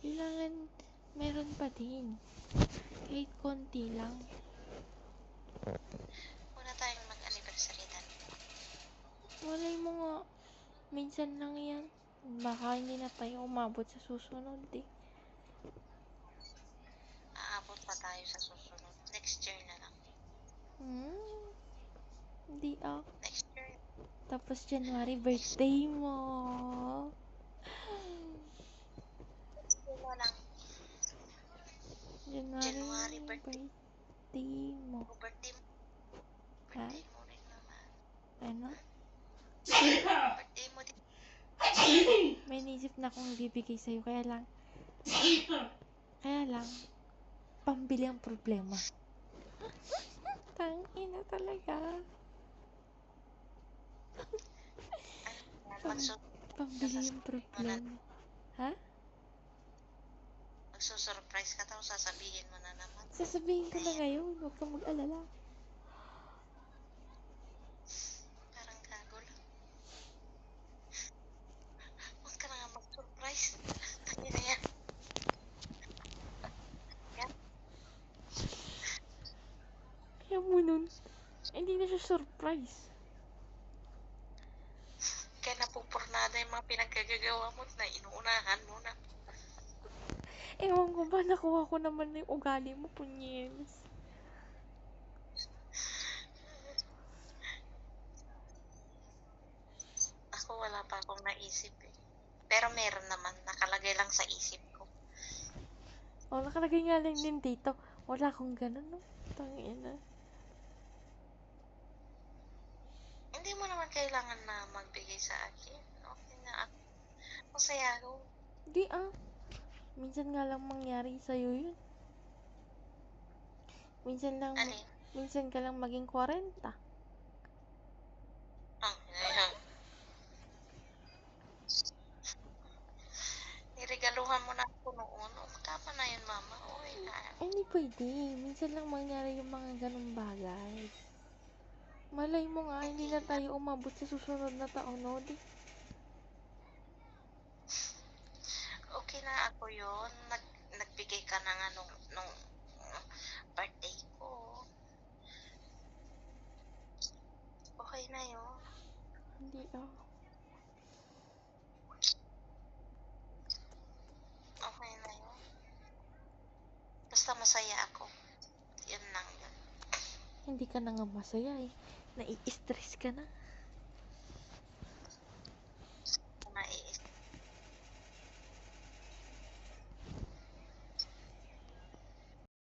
Kailangan meron pa din. Kahit konti lang. Muna tayong mag-anniversary dan. Malay mo nga, minsan lang yan. Baka hindi na tayo umabot sa susunod eh. Aabot pa tayo sa susunod. Next year na lang. Hindi Next year. Tapos January birthday mo. Next year na lang. January birthday. mo. Birthday mo. Ha? Birthday mo rin naman. Ano? Birthday mo din. May naisip na akong bibigay sa'yo, kaya lang, pambili ang problema. Tangina talaga. Pambili ang problema. Ha? Magsusurprise ka tapos sasabihin mo na naman. Sasabihin ko na ngayon, huwag kang mag-alala. Parang gago lang. Huwag ka na nga mag-surprise. Tangin na yan. Kaya mo nun, hindi na siya surprise. Kaya napupurnada yung mga pinagkagagawa mo na inuunahan mo na. Ewan ko ba, nakuha ko naman na yung ugali mo, punyens. Ako wala pa akong naisip eh. Pero meron naman, nakalagay lang sa isip ko. Nakalagay nga lang din dito. Wala akong ganun, no? Tangina. Hindi mo naman kailangan na magbigay sa akin. Okay na ako. Masaya ako. Di minsan nga lang mangyari sa'yo yun. Minsan ka lang maging 40. Ayan. Niregaluhan mo na ako noon. Tama na yun, mama. Okay na. Hindi pwede. Minsan lang mangyari yung mga ganung bagay. Malay mo nga, hindi na tayo umabot sa susunod na taon, no? Okay na ako yun. Nagbigay ka na nga nung birthday ko. Okay na yun. Hindi Okay na yun. Basta masaya ako. Yun lang yun. Hindi ka na nga masaya eh. Nai-stress ka na.